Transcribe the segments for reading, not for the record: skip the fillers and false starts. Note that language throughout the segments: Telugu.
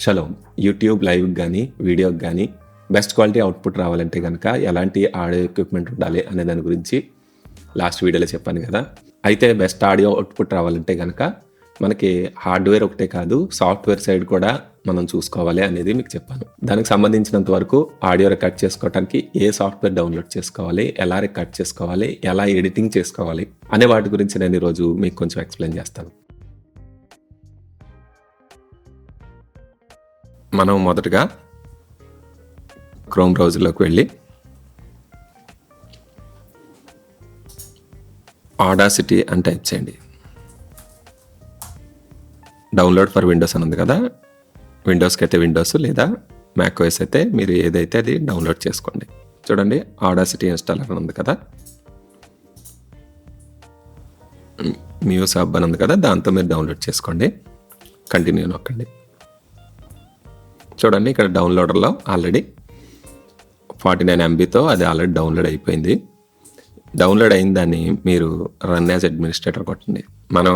షలోమ్. యూట్యూబ్ లైవ్‌కి గానీ, వీడియోకి గానీ బెస్ట్ క్వాలిటీ అవుట్‌పుట్ రావాలంటే గనక ఎలాంటి ఆడియో ఎక్విప్‌మెంట్ ఉండాలి అనే దాని గురించి లాస్ట్ వీడియోలో చెప్పాను కదా! అయితే బెస్ట్ ఆడియో అవుట్‌పుట్ రావాలంటే గనక మనకి హార్డ్‌వేర్ ఒకటే కాదు, సాఫ్ట్‌వేర్ సైడ్ కూడా మనం చూసుకోవాలి అనేది మీకు చెప్పాను. దానికి సంబంధించినంత వరకు ఆడియో రికార్డ్ చేసుకోవటానికి ఏ సాఫ్ట్‌వేర్ డౌన్‌లోడ్ చేసుకోవాలి, ఎలా రికార్డ్ చేసుకోవాలి, ఎలా ఎడిటింగ్ చేసుకోవాలి అనే వాటి గురించి నేను ఈరోజు మీకు కొంచెం ఎక్స్‌ప్లెయిన్ చేస్తాను. మనం మొదటగా క్రోమ్ బ్రౌజర్లోకి వెళ్ళి ఆడాసిటీ అని టైప్ చేయండి. డౌన్లోడ్ ఫర్ విండోస్ అని ఉంది కదా, విండోస్కి అయితే విండోస్, లేదా మ్యాక్ ఓఎస్ అయితే మీరు ఏదైతే అది డౌన్లోడ్ చేసుకోండి. చూడండి, ఆడాసిటీ ఇన్స్టాలర్ అని ఉంది కదా, మ్యూస్ హబ్ అని ఉంది కదా, దాంతో మీరు డౌన్లోడ్ చేసుకోండి. కంటిన్యూ నొక్కండి. చూడండి, ఇక్కడ డౌన్లోడర్లో ఆల్రెడీ 49 MBతో అది ఆల్రెడీ డౌన్లోడ్ అయిపోయింది. డౌన్లోడ్ అయిన దాన్ని మీరు రన్ యాజ్ అడ్మినిస్ట్రేటర్ కొట్టండి. మనం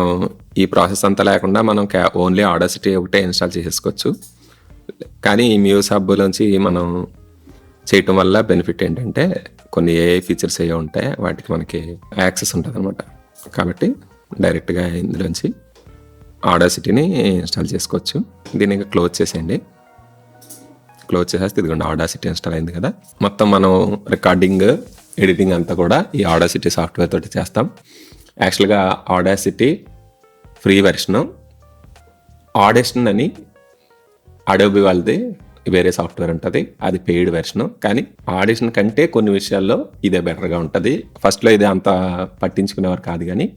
ఈ ప్రాసెస్ అంతా లేకుండా మనం ఓన్లీ ఆడాసిటీ ఒకటే ఇన్స్టాల్ చేసేసుకోవచ్చు. కానీ ఈ మ్యూస్ హబ్లోంచి మనం చేయటం వల్ల బెనిఫిట్ ఏంటంటే కొన్ని ఏ ఫీచర్స్ ఏ ఉంటాయి వాటికి మనకి యాక్సెస్ ఉంటుంది అనమాట. కాబట్టి డైరెక్ట్గా ఇందులోంచి ఆడాసిటీని ఇన్స్టాల్ చేసుకోవచ్చు. దీన్ని ఇంకా క్లోజ్ చేసేయండి. క్లోజ్ చేసేస్తే ఇదిగోండి ఆడాసిటీ ఇన్స్టాల్ అయింది కదా. మొత్తం మనం రికార్డింగ్, ఎడిటింగ్ అంతా కూడా ఈ ఆడాసిటీ సాఫ్ట్వేర్ తోటి చేస్తాం. యాక్చువల్గా ఆడాసిటీ ఫ్రీ వెర్షను, ఆడిషన్ అని అడోబీ వాళ్ళది వేరే సాఫ్ట్వేర్ ఉంటుంది, అది పెయిడ్ వెర్షను. కానీ ఆడిషన్ కంటే కొన్ని విషయాల్లో ఇదే బెటర్గా ఉంటుంది. ఫస్ట్లో ఇదే అంత పట్టించుకునేవారు కాదు, కానీ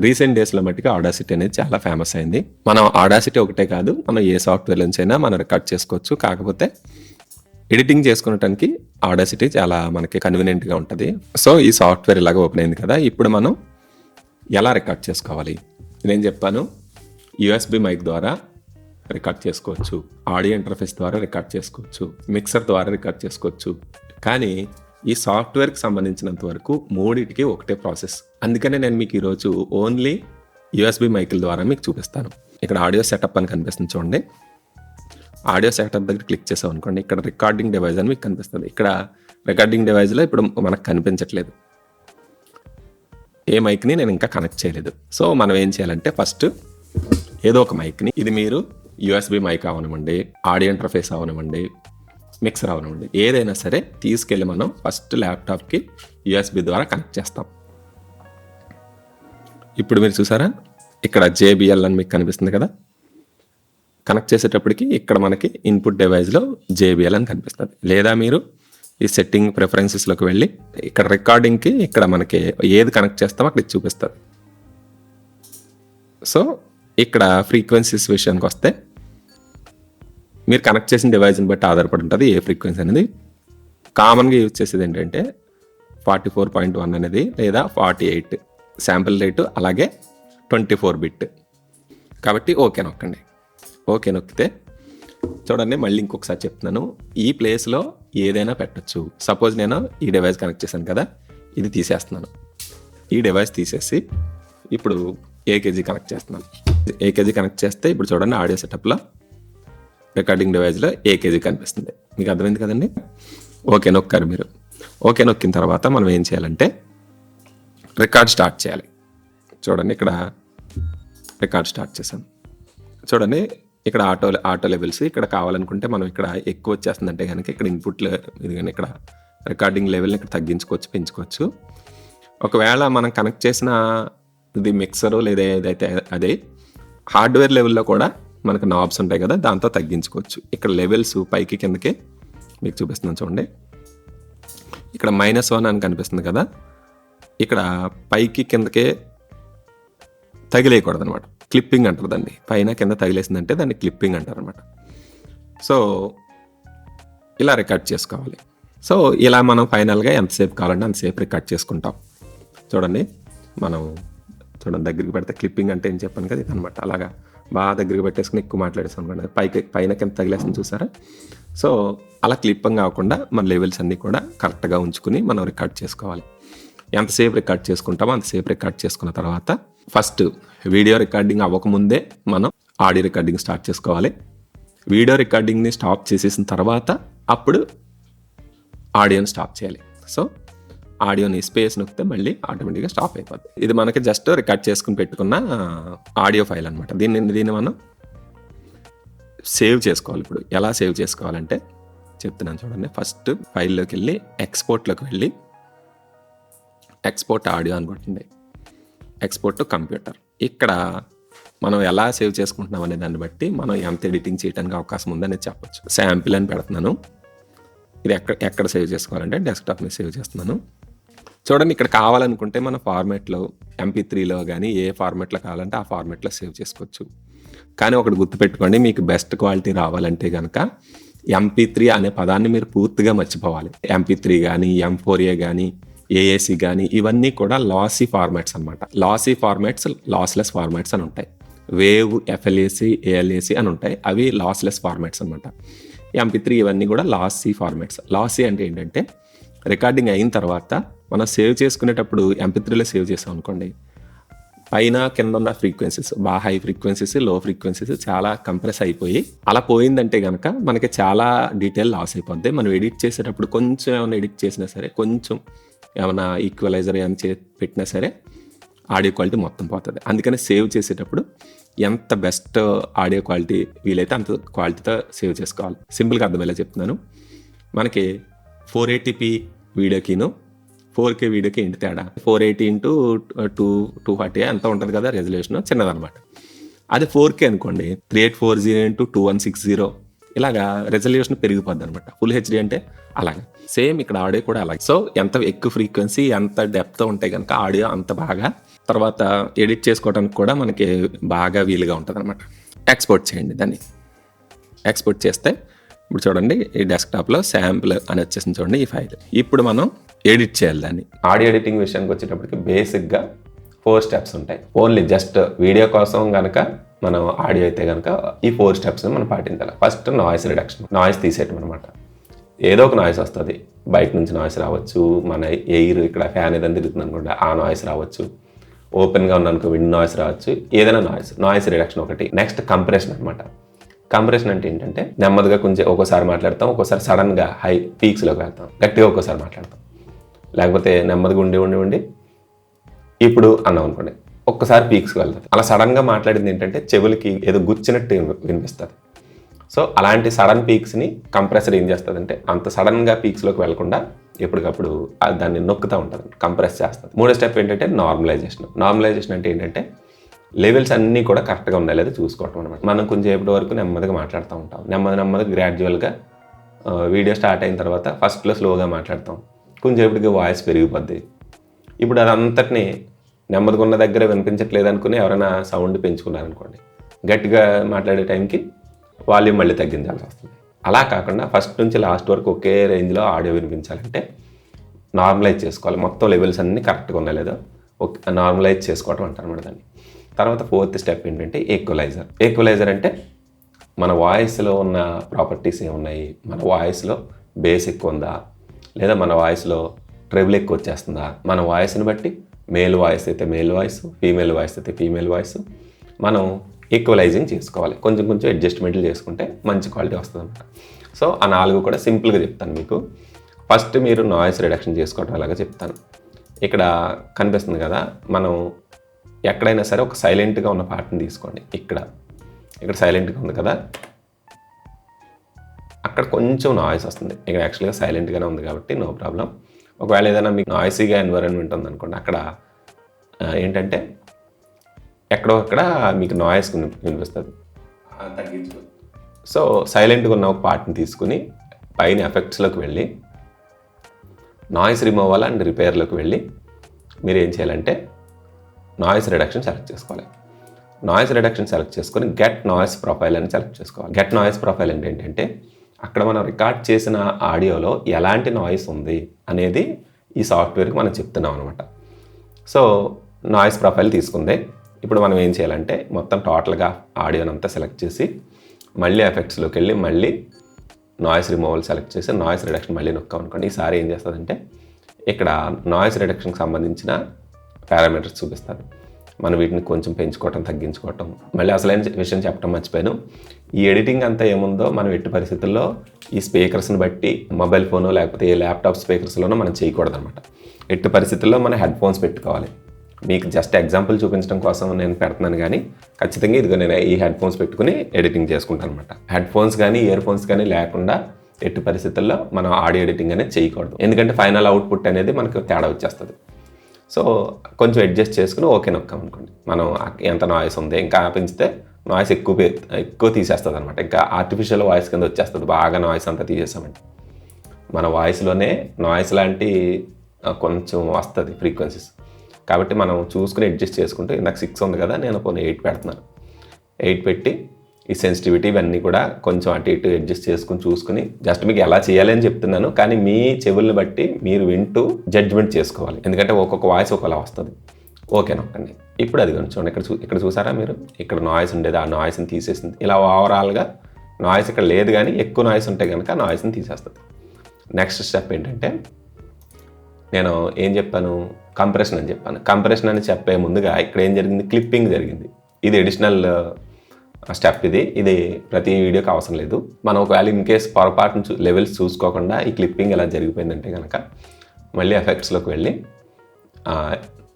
రీసెంట్ డేస్లో మట్టుగా ఆడాసిటీ అనేది చాలా ఫేమస్ అయింది. మనం ఆడాసిటీ ఒకటే కాదు, మనం ఏ సాఫ్ట్వేర్ నుంచి అయినా మనం రికార్డ్ చేసుకోవచ్చు. కాకపోతే ఎడిటింగ్ చేసుకునటానికి ఆడాసిటీ చాలా మనకి కన్వీనియంట్గా ఉంటుంది. సో ఈ సాఫ్ట్వేర్ ఇలాగ ఓపెన్ అయింది కదా, ఇప్పుడు మనం ఎలా రికార్డ్ చేసుకోవాలి నేను చెప్పాను. USB మైక్ ద్వారా రికార్డ్ చేసుకోవచ్చు, ఆడియో ఇంటర్ఫేస్ ద్వారా రికార్డ్ చేసుకోవచ్చు, మిక్సర్ ద్వారా రికార్డ్ చేసుకోవచ్చు. కానీ ఈ సాఫ్ట్వేర్కి సంబంధించినంత వరకు మూడింటికి ఒకటే ప్రాసెస్. అందుకనే నేను మీకు ఈరోజు ఓన్లీ USB మైకుల ద్వారా మీకు చూపిస్తాను. ఇక్కడ ఆడియో సెటప్ అని కనిపిస్తుంది చూడండి. ఆడియో సెటప్ దగ్గర క్లిక్ చేసాం అనుకోండి, ఇక్కడ రికార్డింగ్ డివైస్ అని మీకు కనిపిస్తుంది. ఇక్కడ రికార్డింగ్ డివైస్లో ఇప్పుడు మనకు కనిపించట్లేదు, ఏ మైక్ని నేను ఇంకా కనెక్ట్ చేయలేదు. సో మనం ఏం చేయాలంటే ఫస్ట్ ఏదో ఒక మైక్ని, ఇది మీరు USB మైక్ అవనివ్వండి, ఆడియో ఇంటర్ఫేస్ అవనివ్వండి, మిక్సర్ అవనివ్వండి, ఏదైనా సరే తీసుకెళ్ళి మనం ఫస్ట్ ల్యాప్టాప్కి USB ద్వారా కనెక్ట్ చేస్తాం. ఇప్పుడు మీరు చూసారా, ఇక్కడ JBL అని మీకు కనిపిస్తుంది కదా. కనెక్ట్ చేసేటప్పటికి ఇక్కడ మనకి ఇన్పుట్ డివైస్లో JBL అని కనిపిస్తుంది. లేదా మీరు ఈ సెట్టింగ్ ప్రిఫరెన్సెస్లోకి వెళ్ళి ఇక్కడ రికార్డింగ్కి ఇక్కడ మనకి ఏది కనెక్ట్ చేస్తామో అక్కడ చూపిస్తుంది. సో ఇక్కడ ఫ్రీక్వెన్సీస్ విషయానికి వస్తే మీరు కనెక్ట్ చేసిన డివైస్ని బట్టి ఆధారపడి ఉంటుంది ఏ ఫ్రీక్వెన్సీ అనేది. కామన్గా యూజ్ చేసేది ఏంటంటే 44.1 అనేది, లేదా 48 శాంపిల్ రేటు, అలాగే 24 బిట్. కాబట్టి ఓకే నొక్కండి. ఓకే నొక్కితే చూడండి, మళ్ళీ ఇంకొకసారి చెప్తున్నాను, ఈ ప్లేస్లో ఏదైనా పెట్టచ్చు. సపోజ్ నేను ఈ డివైస్ కనెక్ట్ చేశాను కదా, ఇది తీసేస్తున్నాను. ఈ డివైస్ తీసేసి ఇప్పుడు AKG కనెక్ట్ చేస్తున్నాను. AKG కనెక్ట్ చేస్తే ఇప్పుడు చూడండి ఆడియో సెటప్లో రికార్డింగ్ డివైస్లో AKG కనిపిస్తుంది. మీకు అర్థమైంది కదండి. ఓకే నొక్కారు మీరు. ఓకే నొక్కిన తర్వాత మనం ఏం చేయాలంటే రికార్డ్ స్టార్ట్ చేయాలి. చూడండి, ఇక్కడ రికార్డ్ స్టార్ట్ చేశాను. చూడండి, ఇక్కడ ఆటో లెవెల్స్ ఇక్కడ కావాలనుకుంటే మనం ఇక్కడ ఎక్కువ వచ్చేస్తుందంటే కనుక ఇక్కడ ఇన్పుట్లో ఇది కానీ ఇక్కడ రికార్డింగ్ లెవెల్ని ఇక్కడ తగ్గించుకోవచ్చు, పెంచుకోవచ్చు. ఒకవేళ మనం కనెక్ట్ చేసిన ఇది మిక్సరు లేదా ఏదైతే అదే హార్డ్వేర్ లెవెల్లో కూడా మనకు నాబ్స్ ఉంటాయి కదా, దాంతో తగ్గించుకోవచ్చు. ఇక్కడ లెవెల్స్ పైకి కిందకి మీకు చూపిస్తున్నాను చూడండి. ఇక్కడ -1 అని కనిపిస్తుంది కదా, ఇక్కడ పైకి కిందకే తగిలేయకూడదు అనమాట. క్లిప్పింగ్ అంటారు దాన్ని. పైన కింద తగిలేసిందంటే దాన్ని క్లిప్పింగ్ అంటారు అనమాట. సో ఇలా రికార్డ్ చేసుకోవాలి. సో ఇలా మనం ఫైనల్గా ఎంతసేపు కావాలంటే అంతసేపు రికార్డ్ చేసుకుంటాం. చూడండి, మనం చూడండి దగ్గరికి పెడితే క్లిప్పింగ్ అంటే ఏం చెప్పాను కదా, ఇది అనమాట. అలాగా బాగా దగ్గరికి పెట్టేసుకుని ఎక్కువ మాట్లాడేసాం అనుకోండి, పైన కింద తగిలేసింది చూసారా. సో అలా క్లిప్పింగ్ కాకుండా మన లెవెల్స్ అన్నీ కూడా కరెక్ట్గా ఉంచుకుని మనం రికార్డ్ చేసుకోవాలి. ఎంతసేపు రికార్డ్ చేసుకుంటామో అంతసేపు రికార్డ్ చేసుకున్న తర్వాత ఫస్ట్ వీడియో రికార్డింగ్ అవ్వకముందే మనం ఆడియో రికార్డింగ్ స్టార్ట్ చేసుకోవాలి. వీడియో రికార్డింగ్ని స్టాప్ చేసేసిన తర్వాత అప్పుడు ఆడియోని స్టాప్ చేయాలి. సో ఆడియోని స్పేస్ నొక్కితే మళ్ళీ ఆటోమేటిక్గా స్టాప్ అయిపోద్ది. ఇది మనకి జస్ట్ రికార్డ్ చేసుకుని పెట్టుకున్న ఆడియో ఫైల్ అనమాట. దీన్ని మనం సేవ్ చేసుకోవాలి. ఇప్పుడు ఎలా సేవ్ చేసుకోవాలంటే చెప్తున్నాను చూడండి. ఫస్ట్ ఫైల్లోకి వెళ్ళి ఎక్స్పోర్ట్లోకి వెళ్ళి ఎక్స్పోర్ట్ ఆడియో అనుకుంటుంది, ఎక్స్పోర్ట్ టు కంప్యూటర్. ఇక్కడ మనం ఎలా సేవ్ చేసుకుంటున్నాం అనే దాన్ని బట్టి మనం ఎంత ఎడిటింగ్ చేయడానికి అవకాశం ఉందనేది చెప్పొచ్చు. శాంపిల్ అని పెడుతున్నాను. ఇది ఎక్కడ సేవ్ చేసుకోవాలంటే డెస్క్టాప్ మీద సేవ్ చేస్తున్నాను. చూడండి, ఇక్కడ కావాలనుకుంటే మన ఫార్మాట్లో MP3లో కానీ ఏ ఫార్మాట్లో కావాలంటే ఆ ఫార్మాట్లో సేవ్ చేసుకోవచ్చు. కానీ ఒకటి గుర్తుపెట్టుకోండి, మీకు బెస్ట్ క్వాలిటీ రావాలంటే కనుక MP3 అనే పదాన్ని మీరు పూర్తిగా మర్చిపోవాలి. MP3 కానీ M4A కానీ AAC కానీ ఇవన్నీ కూడా లాసీ ఫార్మాట్స్ అనమాట. లాసీ ఫార్మాట్స్ లాస్లెస్ ఫార్మాట్స్ అని ఉంటాయి. వేవ్, FLAC, ALAC అని ఉంటాయి. అవి లాస్లెస్ ఫార్మాట్స్ అనమాట. MP3 ఇవన్నీ కూడా లాసీ ఫార్మాట్స్. లాసీ అంటే ఏంటంటే రికార్డింగ్ అయిన తర్వాత మనం సేవ్ చేసుకునేటప్పుడు MP3లో సేవ్ చేసాం అనుకోండి, పైన కింద ఉన్న ఫ్రీక్వెన్సీస్, బాగా హై ఫ్రీక్వెన్సీస్, లో ఫ్రీక్వెన్సీస్ చాలా కంప్రెస్ అయిపోయి అలా పోయిందంటే కనుక మనకి చాలా డీటెయిల్ లాస్ అయిపోద్ది. మనం ఎడిట్ చేసేటప్పుడు కొంచెం ఏమైనా ఎడిట్ చేసినా సరే, కొంచెం ఏమైనా ఈక్వలైజర్ ఏమైనా పెట్టినా సరే ఆడియో క్వాలిటీ మొత్తం పోతుంది. అందుకని సేవ్ చేసేటప్పుడు ఎంత బెస్ట్ ఆడియో క్వాలిటీ వీలైతే అంత క్వాలిటీతో సేవ్ చేసుకోవాలి. సింపుల్గా అర్థమయ్యేలా చెప్తున్నాను. మనకి 480p వీడియోకిను 4K వీడియోకి ఏంటి తేడా? 480 ఇంటూ 240 అంత ఉంటుంది కదా రెజల్యూషన్, చిన్నదనమాట. అది 4K అనుకోండి, 3840 ఇంటూ 2160 ఇలాగా రెజల్యూషన్ పెరిగిపోద్ది అనమాట. ఫుల్ HD అంటే అలాగే సేమ్ ఇక్కడ ఆడియో కూడా అలాగే. సో ఎంత ఎక్కువ ఫ్రీక్వెన్సీ, ఎంత డెప్త్ ఉంటే కనుక ఆడియో అంత బాగా తర్వాత ఎడిట్ చేసుకోవడానికి కూడా మనకి బాగా వీలుగా ఉంటుంది అనమాట. ఎక్స్పోర్ట్ చేయండి. దాన్ని ఎక్స్పోర్ట్ చేస్తే ఇప్పుడు చూడండి, ఈ డెస్క్టాప్లో శాంపుల్ అని వచ్చేసింది చూడండి ఈ ఫైల్. ఇప్పుడు మనం ఎడిట్ చేయాలి దాన్ని. ఆడియో ఎడిటింగ్ విషయానికి వచ్చేటప్పటికి బేసిక్గా 4 స్టెప్స్ ఉంటాయి. ఓన్లీ జస్ట్ వీడియో కోసం కనుక మనం ఆడియో అయితే కనుక ఈ 4 స్టెప్స్ని మనం పాటించాలి. ఫస్ట్ నాయిస్ రిడక్షన్, నాయిస్ తీసేయటం అనమాట. ఏదో ఒక నాయిస్ వస్తుంది, బయట నుంచి నాయిస్ రావచ్చు, మన ఎయిర్ ఇక్కడ ఫ్యాన్ ఏదైనా తిరుగుతుంది అనుకోండి ఆ నాయిస్ రావచ్చు, ఓపెన్గా ఉన్నానుకో విండ్ నాయిస్ రావచ్చు, ఏదైనా నాయిస్ రిడక్షన్ ఒకటి. నెక్స్ట్ కంప్రెషన్ అనమాట. కంప్రెషన్ అంటే ఏంటంటే నెమ్మదిగా కొంచెం ఒక్కోసారి మాట్లాడతాం, ఒక్కోసారి సడన్గా హై పీక్స్లోకి వెళ్తాం, గట్టిగా ఒక్కోసారి మాట్లాడతాం, లేకపోతే నెమ్మదిగా ఉండి ఇప్పుడు అన్నాం అనుకోండి ఒక్కసారి పీక్స్కి వెళ్తుంది. అలా సడన్గా మాట్లాడింది ఏంటంటే చెవులకి ఏదో గుచ్చినట్టు వినిపిస్తుంది. సో అలాంటి సడన్ పీక్స్ని కంప్రెసర్ ఏం చేస్తుందంటే అంత సడన్గా పీక్స్లోకి వెళ్లకుండా ఎప్పటికప్పుడు దాన్ని నొక్కుతూ ఉంటుంది, కంప్రెస్ చేస్తుంది. 3వ స్టెప్ ఏంటంటే నార్మలైజేషన్. నార్మలైజేషన్ అంటే ఏంటంటే లెవెల్స్ అన్నీ కూడా కరెక్ట్గా ఉన్నాయి లేదా చూసుకోవటం అనమాట. మనం కొంచెం ఎప్పటి వరకు నెమ్మదిగా మాట్లాడుతూ ఉంటాం, నెమ్మదిగా గ్రాడ్యువల్గా వీడియో స్టార్ట్ అయిన తర్వాత ఫస్ట్లో స్లోగా మాట్లాడతాం, కొంచెం ఎప్పటికీ వాయిస్ పెరిగిపోద్ది. ఇప్పుడు అదంతటిని నెమ్మదిగా ఉన్న దగ్గర వినిపించట్లేదు అనుకుని ఎవరైనా సౌండ్ పెంచుకున్నారనుకోండి, గట్టిగా మాట్లాడే టైంకి వాల్యూమ్ మళ్ళీ తగ్గించాల్సి వస్తుంది. అలా కాకుండా ఫస్ట్ నుంచి లాస్ట్ వరకు ఒకే రేంజ్లో ఆడియో వినిపించాలంటే నార్మలైజ్ చేసుకోవాలి. మొత్తం లెవెల్స్ అన్నీ కరెక్ట్గా ఉన్నాయి లేదో నార్మలైజ్ చేసుకోవటం అంటారన్నమాట దాన్ని. తర్వాత 4th స్టెప్ ఏంటంటే ఈక్వలైజర్. ఈక్వలైజర్ అంటే మన వాయిస్లో ఉన్న ప్రాపర్టీస్ ఏమున్నాయి, మన వాయిస్లో బేస్ ఎక్కువ ఉందా, లేదా మన వాయిస్లో ట్రెబుల్ ఎక్కువ వచ్చేస్తుందా, మన వాయిస్ని బట్టి మేల్ వాయిస్ అయితే మేల్ వాయిస్, ఫీమేల్ వాయిస్ అయితే ఫీమేల్ వాయిస్ మనం ఈక్వలైజింగ్ చేసుకోవాలి. కొంచెం అడ్జస్ట్మెంట్లు చేసుకుంటే మంచి క్వాలిటీ వస్తుంది అనమాట. సో ఆ 4 కూడా సింపుల్గా చెప్తాను మీకు. ఫస్ట్ మీరు నాయిస్ రిడక్షన్ చేసుకోవటం అలాగా చెప్తాను. ఇక్కడ కనిపిస్తుంది కదా, మనం ఎక్కడైనా సరే ఒక సైలెంట్గా ఉన్న పార్ట్ని తీసుకోండి. ఇక్కడ సైలెంట్గా ఉంది కదా, అక్కడ కొంచెం నాయిస్ వస్తుంది. ఇక్కడ యాక్చువల్గా సైలెంట్గానే ఉంది కాబట్టి నో ప్రాబ్లం. ఒకవేళ ఏదైనా మీకు నాయిసీగా ఎన్విరాన్మెంట్ ఉందనుకోండి, అక్కడ ఏంటంటే ఎక్కడో అక్కడ మీకు నాయిస్ వినిపిస్తుంది, తగ్గించుకో. సో సైలెంట్గా ఉన్న ఒక పార్ట్ని తీసుకుని పైన ఎఫెక్ట్స్లోకి వెళ్ళి నాయిస్ రిమూవల్ అండ్ రిపేర్లోకి వెళ్ళి మీరు ఏం చేయాలంటే నాయిస్ రిడక్షన్ సెలెక్ట్ చేసుకోవాలి. నాయిస్ రిడక్షన్ సెలెక్ట్ చేసుకొని గెట్ నాయిస్ ప్రొఫైల్ అని సెలెక్ట్ చేసుకోవాలి. గెట్ నాయిస్ ప్రొఫైల్ అంటే ఏంటంటే అక్కడ మనం రికార్డ్ చేసిన ఆడియోలో ఎలాంటి నాయిస్ ఉంది అనేది ఈ సాఫ్ట్వేర్కి మనం చెప్తున్నాం అనమాట. సో నాయిస్ ప్రొఫైల్ తీసుకుంది. ఇప్పుడు మనం ఏం చేయాలంటే మొత్తం టోటల్గా ఆడియోని అంతా సెలెక్ట్ చేసి మళ్ళీ ఎఫెక్ట్స్లోకి వెళ్ళి మళ్ళీ నాయిస్ రిమూవల్ సెలెక్ట్ చేసి నాయిస్ రిడక్షన్ మళ్ళీ నొక్కాం అనుకోండి. ఈసారి ఏం చేస్తుందంటే ఇక్కడ నాయిస్ రిడక్షన్కి సంబంధించిన పారామీటర్స్ చూపిస్తారు. మనం వీటిని కొంచెం పెంచుకోవటం, తగ్గించుకోవటం. మళ్ళీ అసలైన విషయం చెప్పడం మర్చిపోయాను. ఈ ఎడిటింగ్ అంతా ఏముందో మనం ఎట్టి పరిస్థితుల్లో ఈ స్పీకర్స్ని బట్టి మొబైల్ ఫోను లేకపోతే ఏ ల్యాప్టాప్ స్పీకర్స్లోనో మనం చేయకూడదు అనమాట. ఎట్టి పరిస్థితుల్లో మనం హెడ్ ఫోన్స్ పెట్టుకోవాలి. మీకు జస్ట్ ఎగ్జాంపుల్ చూపించడం కోసం నేను పెడుతున్నాను, కానీ ఖచ్చితంగా ఇదిగో నేను ఈ హెడ్ ఫోన్స్ పెట్టుకుని ఎడిటింగ్ చేసుకుంటాను అనమాట. హెడ్ ఫోన్స్ కానీ ఇయర్ ఫోన్స్ కానీ లేకుండా ఎట్టి పరిస్థితుల్లో మనం ఆడియో ఎడిటింగ్ అనేది చేయకూడదు. ఎందుకంటే ఫైనల్ అవుట్పుట్ అనేది మనకు తేడా వచ్చేస్తుంది. సో కొంచెం అడ్జస్ట్ చేసుకుని ఓకే నొక్కాం అనుకోండి. మనం ఎంత నాయిస్ ఉంది ఇంకా పెంచితే నాయిస్ ఎక్కువ తీసేస్తుంది అనమాట. ఇంకా ఆర్టిఫిషియల్ వాయిస్ కింద వచ్చేస్తుంది. బాగా నాయిస్ అంతా తీసేసామంటే మన వాయిస్లోనే నాయిస్ లాంటి కొంచెం వస్తుంది ఫ్రీక్వెన్సీస్. కాబట్టి మనం చూసుకుని అడ్జస్ట్ చేసుకుంటే నాకు 6 ఉంది కదా, నేను కొన్ని 8 పెడుతున్నాను. 8 పెట్టి ఈ సెన్సిటివిటీ ఇవన్నీ కూడా కొంచెం అటు ఇటు అడ్జస్ట్ చేసుకుని చూసుకుని జస్ట్ మీకు ఎలా చేయాలి అని చెప్తున్నాను. కానీ మీ చెవుల్ని బట్టి మీరు వింటూ జడ్జ్మెంట్ చేసుకోవాలి. ఎందుకంటే ఒక్కొక్క వాయిస్ ఒకలా వస్తుంది. ఓకే నొక్కండి. ఇప్పుడు అది చూడండి, ఇక్కడ చూసారా మీరు, ఇక్కడ నాయిస్ ఉండేది, ఆ నాయిస్ని తీసేసింది. ఇలా ఓవరాల్గా నాయిస్ ఇక్కడ లేదు, కానీ ఎక్కువ నాయిస్ ఉంటే కనుక నాయిస్ని తీసేస్తుంది. నెక్స్ట్ స్టెప్ ఏంటంటే నేను ఏం చెప్పాను, కంప్రెషన్ అని చెప్పాను. కంప్రెషన్ అని చెప్పే ముందుగా ఇక్కడ ఏం జరిగింది, క్లిప్పింగ్ జరిగింది. ఇది అడిషనల్ స్టెప్. ఇది ప్రతి వీడియోకి అవసరం లేదు. మనం ఒకవేళ ఇన్ కేస్ పొరపాటును లెవెల్స్ చూసుకోకుండా ఈ క్లిప్పింగ్ ఎలా జరిగిపోయిందంటే కనుక మళ్ళీ ఎఫెక్ట్స్లోకి వెళ్ళి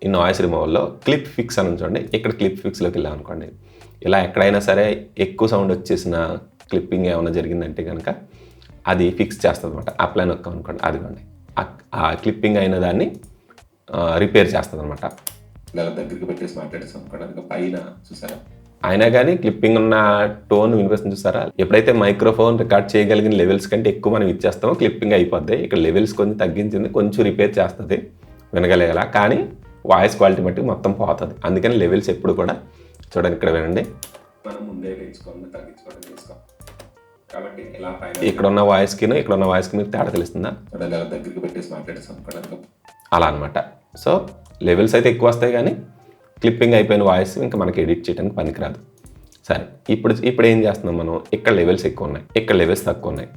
ఈ నాయిస్ రిమూవల్లో క్లిప్ ఫిక్స్ అని చూడండి. ఇక్కడ క్లిప్ ఫిక్స్లోకి వెళ్ళాం అనుకోండి, ఇలా ఎక్కడైనా సరే ఎక్కువ సౌండ్ వచ్చేసిన క్లిప్పింగ్ ఏమైనా జరిగిందంటే కనుక అది ఫిక్స్ చేస్తుంది అనమాట. అప్లై నొక్కాం అనుకోండి, అదిగోండి ఆ క్లిప్పింగ్ అయిన దాన్ని రిపేర్ చేస్తుంది అనమాట. దగ్గరికి పెట్టేసి మాట్లాడేసాం అనుకోండి, అది పైన చూసారా, అయినా కానీ క్లిప్పింగ్ ఉన్న టోన్ వినిపిస్తుంది చూసారా. ఎప్పుడైతే మైక్రోఫోన్ రికార్డ్ చేయగలిగిన లెవెల్స్ కంటే ఎక్కువ మనం ఇచ్చేస్తామో క్లిప్పింగ్ అయిపోద్ది. ఇక్కడ లెవెల్స్ కొంచెం తగ్గించింది, కొంచెం రిపేర్ చేస్తుంది వినగలిగేలా, కానీ వాయిస్ క్వాలిటీ బట్టి మొత్తం పోతుంది. అందుకని లెవెల్స్ ఎప్పుడు కూడా చూడండి, ఇక్కడ వినండి, మనం ముందే కాబట్టి ఇక్కడ ఉన్న వాయిస్కి ఇక్కడ ఉన్న వాయిస్కి మీకు తేడా తెలుస్తుందా, దగ్గరికి పెట్టేసి మాట్లాడేసాం అలా అనమాట. సో లెవెల్స్ అయితే ఎక్కువ వస్తాయి, కానీ క్లిప్పింగ్ అయిపోయిన వాయిస్ ఇంకా మనకి ఎడిట్ చేయడానికి పనికిరాదు. సరే, ఇప్పుడు ఏం చేస్తున్నాం మనం, ఇక్కడ లెవెల్స్ ఎక్కువ ఉన్నాయి, ఇక్కడ లెవెల్స్ తక్కువ ఉన్నాయి.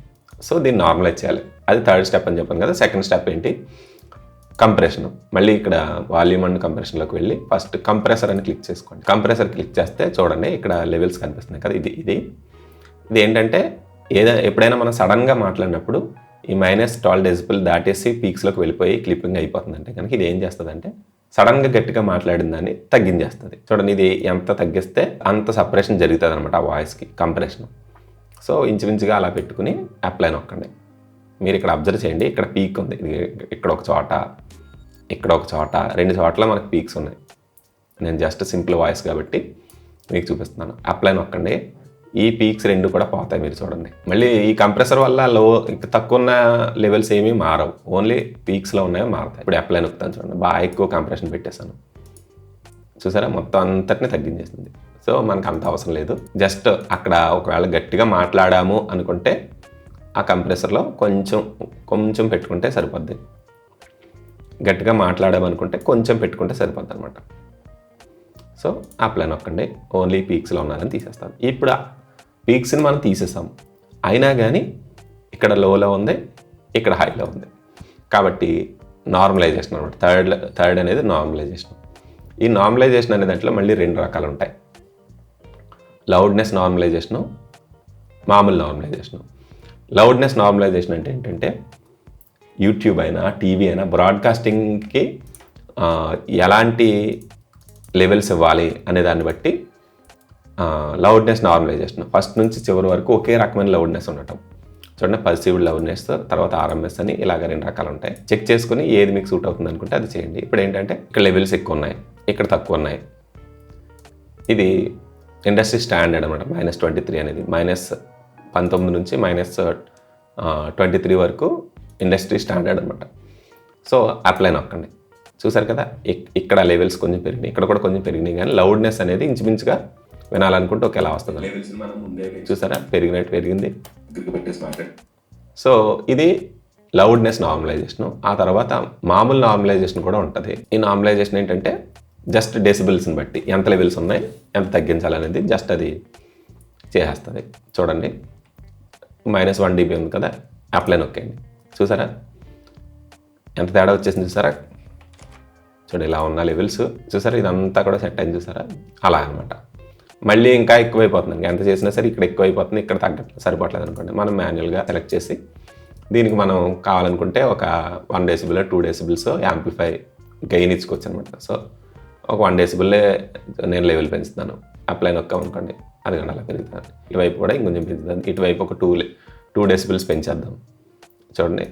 సో దీన్ని నార్మలైజ్ చేయాలి. అది థర్డ్ స్టెప్ అని చెప్పాను కదా. సెకండ్ స్టెప్ ఏంటి, కంప్రెషన్. మళ్ళీ ఇక్కడ వాల్యూమ్ అండ్ కంప్రెషన్లోకి వెళ్ళి ఫస్ట్ కంప్రెసర్ అని క్లిక్ చేసుకోండి. కంప్రెసర్ క్లిక్ చేస్తే చూడండి ఇక్కడ లెవెల్స్ కనిపిస్తున్నాయి కదా. ఇది ఏంటంటే ఎప్పుడైనా మనం సడన్గా మాట్లాడినప్పుడు ఈ -12 డెసిబెల్ దాటేసి పీక్స్లోకి వెళ్ళిపోయి క్లిప్పింగ్ అయిపోతుందంటే కనుక ఇది ఏం చేస్తుందంటే సడన్గా గట్టిగా మాట్లాడిన దాన్ని తగ్గించేస్తుంది. చూడండి, ఇది ఎంత తగ్గిస్తే అంత సపరేషన్ జరుగుతుంది అనమాట ఆ వాయిస్కి, కంప్రెషన్. సో ఇంచుమించుగా అలా పెట్టుకుని అప్లై నొక్కండి. మీరు ఇక్కడ అబ్జర్వ్ చేయండి, ఇక్కడ పీక్ ఉంది, ఇక్కడ ఒక చోట, ఇక్కడ ఒక చోట, 2 చోట్ల మనకు పీక్స్ ఉన్నాయి. నేను జస్ట్ సింపుల్ వాయిస్ కాబట్టి మీకు చూపిస్తున్నాను. అప్లై నొక్కండి, ఈ పీక్స్ 2 కూడా పోతాయి. మీరు చూడండి, మళ్ళీ ఈ కంప్రెసర్ వల్ల తక్కువ ఉన్న లెవెల్స్ ఏమీ మారవు, ఓన్లీ పీక్స్లో ఉన్నాయో మారుతాయి. ఇప్పుడు అప్లై నొక్కుతాను చూడండి, బాగా ఎక్కువ కంప్రెషన్ పెట్టేశాను చూసారా, మొత్తం అంతటిని తగ్గించేసింది. సో మనకు అంత అవసరం లేదు. జస్ట్ అక్కడ ఒకవేళ గట్టిగా మాట్లాడాము అనుకుంటే ఆ కంప్రెసర్లో కొంచెం పెట్టుకుంటే సరిపోద్ది. గట్టిగా మాట్లాడామనుకుంటే కొంచెం పెట్టుకుంటే సరిపోద్ది అనమాట. సో అప్లై నొక్కండి, ఓన్లీ పీక్స్లో ఉన్నారని తీసేస్తాను. ఇప్పుడు పీక్స్ని మనం తీసేసాం, అయినా కానీ ఇక్కడ లోలో ఉంది, ఇక్కడ హైలో ఉంది. కాబట్టి నార్మలైజేషన్ అనమాట. థర్డ్ అనేది నార్మలైజేషన్. ఈ నార్మలైజేషన్ అనే దాంట్లో మళ్ళీ 2 రకాలు ఉంటాయి, లౌడ్నెస్ నార్మలైజేషను, మామూలు నార్మలైజేషను. లౌడ్నెస్ నార్మలైజేషన్ అంటే ఏంటంటే యూట్యూబ్ అయినా టీవీ అయినా బ్రాడ్కాస్టింగ్కి ఎలాంటి లెవెల్స్ ఇవ్వాలి అనే దాన్ని బట్టి లౌడ్నెస్ నార్మలైజేషన్. ఫస్ట్ నుంచి చివరి వరకు ఒకే రకమైన లౌడ్నెస్ ఉండటం. చూడండి, పర్సీవ్డ్ లౌడ్నెస్, తర్వాత ఆర్ఎంఎస్ అని ఇలాగ 2 రకాలు ఉంటాయి. చెక్ చేసుకుని ఏది మీకు సూట్ అవుతుంది అనుకుంటే అది చేయండి. ఇప్పుడు ఏంటంటే ఇక్కడ లెవెల్స్ ఎక్కువ ఉన్నాయి, ఇక్కడ తక్కువ ఉన్నాయి. ఇది ఇండస్ట్రీ స్టాండర్డ్ అనమాట. -23 అనేది -19 నుంచి -23 వరకు ఇండస్ట్రీ స్టాండర్డ్ అనమాట. సో అప్లై నొక్కండి. చూసారు కదా, ఇక్కడ లెవెల్స్ కొంచెం పెరిగినాయి, ఇక్కడ కూడా కొంచెం పెరిగినాయి, కానీ లౌడ్నెస్ అనేది ఇంచుమించుగా వినాలనుకుంటే ఒకేలా వస్తుంది. చూసారా, పెరిగింది. సో ఇది లౌడ్నెస్ నార్మలైజేషన్. ఆ తర్వాత మామూలు నార్మలైజేషన్ కూడా ఉంటుంది. ఈ నార్మలైజేషన్ ఏంటంటే జస్ట్ డెసిబుల్స్ని బట్టి ఎంత లెవెల్స్ ఉన్నాయి, ఎంత తగ్గించాలనేది జస్ట్ అది చేసేస్తుంది. చూడండి, -1 dB ఉంది కదా, అప్లై నొక్కండి. చూసారా ఎంత తేడా వచ్చేసింది, చూసారా. చూడండి, ఇలా ఉన్న లెవెల్స్ చూసారా, ఇదంతా కూడా సెట్ అయింది చూసారా, అలా అనమాట. మళ్ళీ ఇంకా ఎక్కువైపోతుంది. ఎంత చేసినా సరే ఇక్కడ ఎక్కువైపోతుంది, ఇక్కడ సరిపోవట్లేదు అనుకోండి, మనం మాన్యువల్గా సెలెక్ట్ చేసి దీనికి మనం కావాలనుకుంటే ఒక 1 డెసిబుల్ 2 డెసిబుల్స్ యాంప్లిఫై గెయిన్ ఇచ్చుకోవచ్చు అనమాట. సో ఒక 1 డెసిబుల్లే నేను లెవెల్ పెంచుతాను, అప్లై నొక్కామనుకోండి అది కానీ అలా పెరుగుతుంది. ఇటువైపు కూడా ఇంకొంచెం పెంచుతుంది, ఇటువైపు ఒక 2 డెసిబుల్స్ పెంచేద్దాం. చూడండి,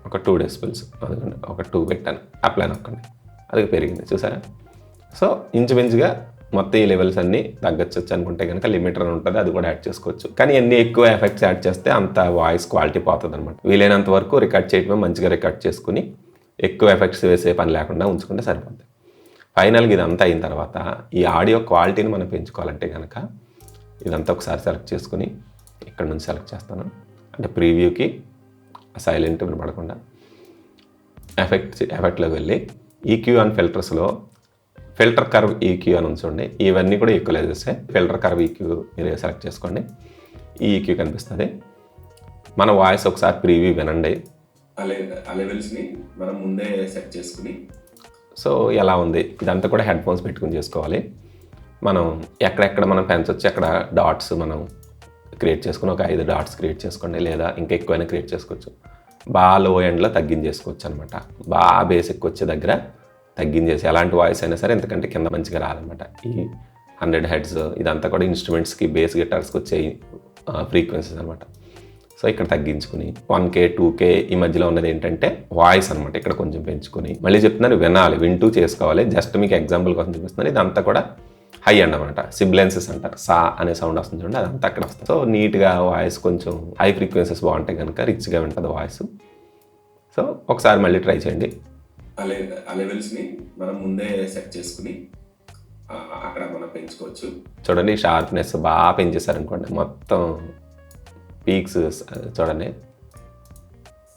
ఒక 2 డెసిబుల్స్, అదిగోండి ఒక 2 పెట్టాను, అప్లై నొక్కండి, అది పెరిగింది చూసారా. సో ఇంచుమించుగా మొత్తం ఈ లెవెల్స్ అన్నీ తగ్గచ్చు అనుకుంటే కనుక లిమిటర్ అని ఉంటుంది, అది కూడా యాడ్ చేసుకోవచ్చు. కానీ ఎన్ని ఎక్కువ ఎఫెక్ట్స్ యాడ్ చేస్తే అంత వాయిస్ క్వాలిటీ పోతుంది అనమాట. వీలైనంత వరకు రికార్డ్ చేయడమే, మంచిగా రికార్డ్ చేసుకుని ఎక్కువ ఎఫెక్ట్స్ వేసే పని లేకుండా ఉంచుకుంటే సరిపోతుంది. ఫైనల్గా ఇదంతా అయిన తర్వాత ఈ ఆడియో క్వాలిటీని మనం పెంచుకోవాలంటే కనుక ఇదంతా ఒకసారి సెలెక్ట్ చేసుకుని ఇక్కడ నుంచి సెలెక్ట్ చేస్తాను. అంటే ప్రీవ్యూకి సైలెంట్ వినపడకుండా ఎఫెక్ట్లోకి వెళ్ళి ఈక్యూ అండ్ ఫిల్టర్స్లో ఫిల్టర్ కర్వ్ ఈక్యూ అని ఉంచండి. ఇవన్నీ కూడా ఈక్వలైజ్ చేస్తే ఫిల్టర్ కర్వ్ ఈక్యూ మీరు సెలెక్ట్ చేసుకోండి. ఈ ఈక్యూ కనిపిస్తుంది. మన వాయిస్ ఒకసారి ప్రీవ్యూ వినండి. ఆ లెవెల్స్ని మనం ముందే సెట్ చేసుకుని సో ఎలా ఉంది ఇదంతా కూడా హెడ్ ఫోన్స్ పెట్టుకుని చేసుకోవాలి. మనం ఎక్కడెక్కడ మనం పెంచవచ్చు, అక్కడ డాట్స్ మనం క్రియేట్ చేసుకుని ఒక 5 డాట్స్ క్రియేట్ చేసుకోండి, లేదా ఇంకా ఎక్కువైనా క్రియేట్ చేసుకోవచ్చు. బాగా లో ఎండ్లో తగ్గించేసుకోవచ్చు అనమాట. బాగా బేసిక్ వచ్చే దగ్గర తగ్గించేసి ఎలాంటి వాయిస్ అయినా సరే, ఎందుకంటే కింద మంచిగా రాదనమాట. ఈ 100 హెడ్స్ ఇదంతా కూడా ఇన్స్ట్రుమెంట్స్కి బేస్ గిటార్స్కి వచ్చే ఫ్రీక్వెన్సీస్ అనమాట. సో ఇక్కడ తగ్గించుకుని 1K 2K ఈ మధ్యలో ఉన్నది ఏంటంటే వాయిస్ అనమాట. ఇక్కడ కొంచెం పెంచుకొని మళ్ళీ చెప్తున్నాను, వినాలి, వింటూ చేసుకోవాలి. జస్ట్ మీకు ఎగ్జాంపుల్ కోసం చూపిస్తున్నాను. ఇదంతా కూడా హై అండ్ అనమాట, సిబ్లెన్సెస్ అంటారు. సా అనే సౌండ్ వస్తుంది చూడండి, అదంతా అక్కడ వస్తుంది. సో నీట్గా వాయిస్ కొంచెం హై ఫ్రీక్వెన్సీస్ బాగుంటాయి కనుక రిచ్గా ఉంటుంది వాయిస్. సో ఒకసారి మళ్ళీ ట్రై చేయండి. ఆ లెవెల్స్ని మనం ముందే సెట్ చేసుకుని అక్కడ మనం పెంచుకోవచ్చు. చూడండి, షార్ప్నెస్ బాగా పెంచేశారనుకోండి, మొత్తం పీక్స్ చూడండి.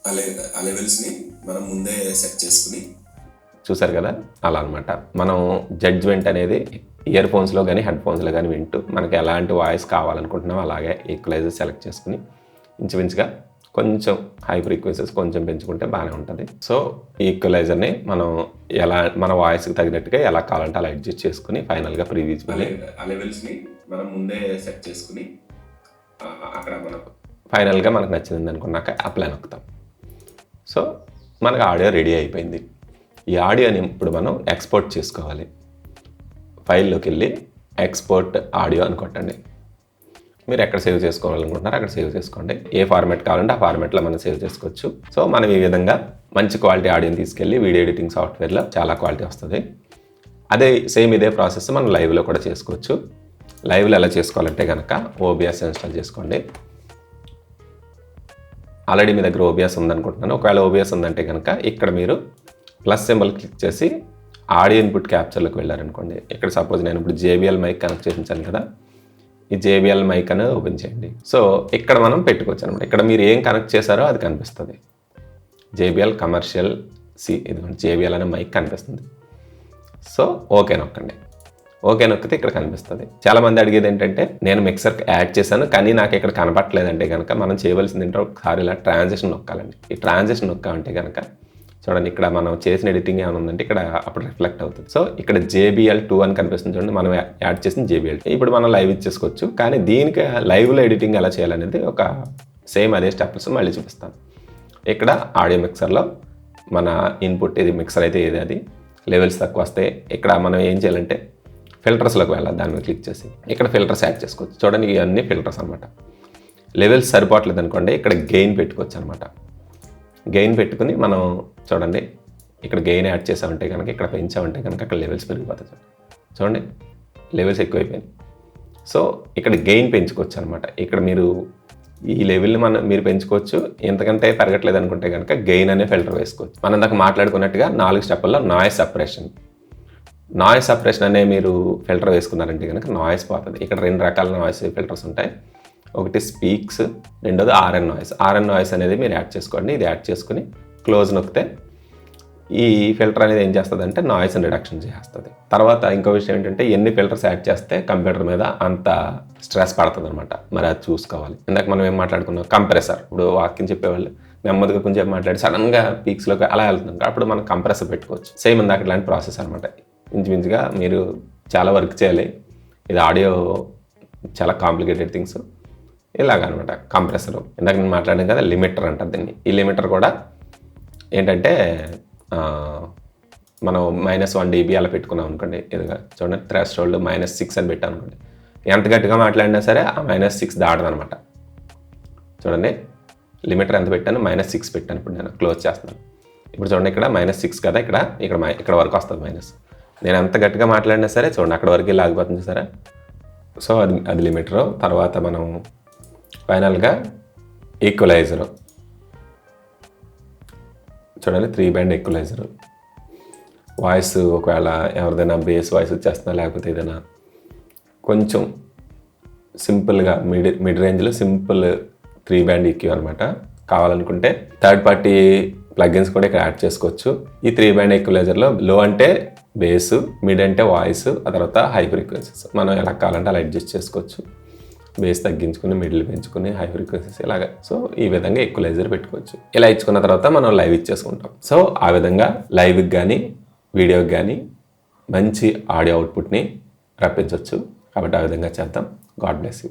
ఆ లెవెల్స్ని మనం ముందే సెట్ చేసుకుని చూసారు కదా, అలా అనమాట. మనం జడ్జ్మెంట్ అనేది ఇయర్ ఫోన్స్లో కానీ హెడ్ ఫోన్స్లో కానీ వింటూ మనకి ఎలాంటి వాయిస్ కావాలనుకుంటున్నామో అలాగే ఈక్వలైజర్ సెలెక్ట్ చేసుకుని ఇంచుమించుగా కొంచెం హై ఫ్రీక్వెన్సీస్ కొంచెం పెంచుకుంటే బాగానే ఉంటుంది. సో ఈక్వలైజర్ని మనం ఎలా మన వాయిస్కి తగినట్టుగా ఎలా కావాలంటే అలా అడ్జస్ట్ చేసుకుని ఫైనల్గా ప్రీవ్యూస్ ఆ లెవెల్స్ని మనం ముందే సెట్ చేసుకుని అక్కడ మనం ఫైనల్గా మనకు నచ్చింది అనుకున్నాక అప్లై నొక్కుతాం. సో మనకు ఆడియో రెడీ అయిపోయింది. ఈ ఆడియోని ఇప్పుడు మనం ఎక్స్పోర్ట్ చేసుకోవాలి. ఫైల్లోకి వెళ్ళి ఎక్స్పోర్ట్ ఆడియో అని కొట్టండి. మీరు ఎక్కడ సేవ్ చేసుకోవాలనుకుంటున్నారో అక్కడ సేవ్ చేసుకోండి. ఏ ఫార్మాట్ కావాలంటే ఆ ఫార్మాట్లో మనం సేవ్ చేసుకోవచ్చు. సో మనం ఈ విధంగా మంచి క్వాలిటీ ఆడియోని తీసుకెళ్ళి వీడియో ఎడిటింగ్ సాఫ్ట్వేర్లో చాలా క్వాలిటీ వస్తుంది. అదే సేమ్ ఇదే ప్రాసెస్ మనం లైవ్లో కూడా చేసుకోవచ్చు. లైవ్లో ఎలా చేసుకోవాలంటే కనుక OBS ఇన్స్టాల్ చేసుకోండి. ఆల్రెడీ మీ దగ్గర OBS ఉందనుకుంటున్నాను. ఒకవేళ OBS ఉందంటే కనుక ఇక్కడ మీరు ప్లస్ సింబల్ క్లిక్ చేసి ఆడియో ఇన్పుట్ క్యాప్చర్లోకి వెళ్ళారనుకోండి. ఇక్కడ సపోజ్ నేను ఇప్పుడు JBL మైక్ కనెక్ట్ చేయించాను కదా, ఈ JBL మైక్ అనేది ఓపెన్ చేయండి. సో ఇక్కడ మనం పెట్టుకోవచ్చు అనమాట. ఇక్కడ మీరు ఏం కనెక్ట్ చేశారో అది కనిపిస్తుంది. JBL కమర్షియల్ ఇదిగోండి JBL అనే మైక్ కనిపిస్తుంది. సో ఓకే నొక్కండి. ఓకే నొక్కితే ఇక్కడ కనిపిస్తుంది. చాలామంది అడిగేది ఏంటంటే నేను మిక్సర్ యాడ్ చేశాను కానీ నాకు ఇక్కడ కనపట్లేదంటే కనుక మనం చేయవలసింది ఏంటో ఒకసారి ఇలా ట్రాన్సిషన్ నొక్కాలండి. ఈ ట్రాన్సిషన్ నొక్కామంటే కనుక చూడండి, ఇక్కడ మనం చేసిన ఎడిటింగ్ ఏమైనా ఉందంటే ఇక్కడ అప్పుడు రిఫ్లెక్ట్ అవుతుంది. సో ఇక్కడ JBL 2 అని కనిపిస్తుంది చూడండి, మనం యాడ్ చేసిన JBL 2. ఇప్పుడు మనం లైవ్ ఇచ్చేసుకోవచ్చు. కానీ దీనికి లైవ్లో ఎడిటింగ్ ఎలా చేయాలనేది ఒక సేమ్ అదే స్టెప్స్ మళ్ళీ చూపిస్తాను. ఇక్కడ ఆడియో మిక్సర్లో మన ఇన్పుట్ ఇది మిక్సర్ అయితే ఏది అది లెవెల్స్ తక్కువ వస్తే ఇక్కడ మనం ఏం చేయాలంటే ఫిల్టర్స్లోకి వెళ్ళాలి. దాని మీద క్లిక్ చేసి ఇక్కడ ఫిల్టర్స్ యాడ్ చేసుకోవచ్చు. చూడండి, ఇవన్నీ ఫిల్టర్స్ అనమాట. లెవెల్స్ సరిపోవట్లేదు అనుకోండి, ఇక్కడ గెయిన్ పెట్టుకోవచ్చు అనమాట. గెయిన్ పెట్టుకుని మనం చూడండి ఇక్కడ గెయిన్ యాడ్ చేసామంటే కనుక ఇక్కడ పెంచామంటే కనుక అక్కడ లెవెల్స్ పెరిగిపోతాయి. చూడండి లెవెల్స్ ఎక్కువైపోయినాయి. సో ఇక్కడ గెయిన్ పెంచుకోవచ్చు అనమాట. ఇక్కడ మీరు ఈ లెవెల్ని మీరు పెంచుకోవచ్చు. ఎంతకంటే పెరగట్లేదు అనుకుంటే కనుక గెయిన్ అనే ఫిల్టర్ వేసుకోవచ్చు. మనం దాకా మాట్లాడుకున్నట్టుగా 4 స్టెప్పుల్లో నాయిస్ సపరేషన్ అనే మీరు ఫిల్టర్ వేసుకున్నారంటే కనుక నాయిస్ పోతుంది. ఇక్కడ 2 రకాల నాయిస్ ఫిల్టర్స్ ఉంటాయి. ఒకటి స్పీక్స్, రెండోది RN నాయిస్ అనేది మీరు యాడ్ చేసుకోండి. ఇది యాడ్ చేసుకుని క్లోజ్ నొక్కితే ఈ ఫిల్టర్ అనేది ఏం చేస్తుంది అంటే నాయిస్ రిడక్షన్ చేస్తుంది. తర్వాత ఇంకో విషయం ఏంటంటే ఎన్ని ఫిల్టర్స్ యాడ్ చేస్తే కంప్యూటర్ మీద అంత స్ట్రెస్ పడుతుంది అనమాట. మరి అది చూసుకోవాలి. ఇందాక మనం ఏం మాట్లాడుకున్నాం, కంప్రెసర్. ఇప్పుడు వాక్యం చెప్పేవాళ్ళు నెమ్మదిగా కొంచెం మాట్లాడి సడన్గా పీక్స్లోకి అలా వెళ్తున్నాం. అప్పుడు మనం కంప్రెసర్ పెట్టుకోవచ్చు. సేమ్ ఇందాక ఇలాంటి ప్రాసెస్ అనమాట. ఇంచుమించుగా మీరు చాలా వర్క్ చేయాలి. ఇది ఆడియో చాలా కాంప్లికేటెడ్ థింగ్స్. ఇలాగనమాట కంప్రెసరు. ఇందాక నేను మాట్లాడాను కదా, లిమిటర్ అంటారు దీన్ని. ఈ లిమిటర్ కూడా ఏంటంటే మనం -1 dB అలా పెట్టుకున్నాం అనుకోండి. ఇదిగా చూడండి, థ్రెషోల్డ్ -6 అని పెట్టాం అనుకోండి. ఎంత గట్టిగా మాట్లాడినా సరే ఆ -6 దాటదనమాట. చూడండి, లిమిటర్ ఎంత పెట్టాను, -6 పెట్టాను. ఇప్పుడు నేను క్లోజ్ చేస్తున్నాను. ఇప్పుడు చూడండి, ఇక్కడ -6 కదా, ఇక్కడ వరకు వస్తుంది మైనస్. నేను ఎంత గట్టిగా మాట్లాడినా సరే చూడండి అక్కడ వరకు లాగిపోతుంది సరే. సో అది లిమిటరు. తర్వాత మనం ఫైనల్గా ఈక్వలైజరు. చూడండి, 3 band ఈక్వలైజరు. వాయిస్ ఒకవేళ ఎవరిదైనా బేస్ వాయిస్ వచ్చేస్తున్నా, లేకపోతే ఏదైనా కొంచెం సింపుల్గా మిడ్ రేంజ్లో సింపుల్ 3 band EQ అనమాట. కావాలనుకుంటే థర్డ్ పార్టీ ప్లగ్ఇన్స్ కూడా ఇక్కడ యాడ్ చేసుకోవచ్చు. ఈ 3 band ఈక్వలైజర్లో లో అంటే బేస్, మిడ్ అంటే వాయిస్, ఆ తర్వాత హై ఫ్రీక్వెన్సీస్ మనం ఎలా కావాలంటే అలా అడ్జస్ట్ చేసుకోవచ్చు. బేస్ తగ్గించుకుని, మిడిల్ పెంచుకుని, హై ఫ్రీక్వెన్సీస్ ఇలాగా. సో ఈ విధంగా ఈక్వలైజర్ పెట్టుకోవచ్చు. ఇలా ఇచ్చుకున్న తర్వాత మనం లైవ్ ఇచ్చేసుకుంటాం. సో ఆ విధంగా లైవ్కి కానీ వీడియోకి కానీ మంచి ఆడియో అవుట్పుట్ని రప్పించవచ్చు. కాబట్టి ఆ విధంగా చేద్దాం. God bless you.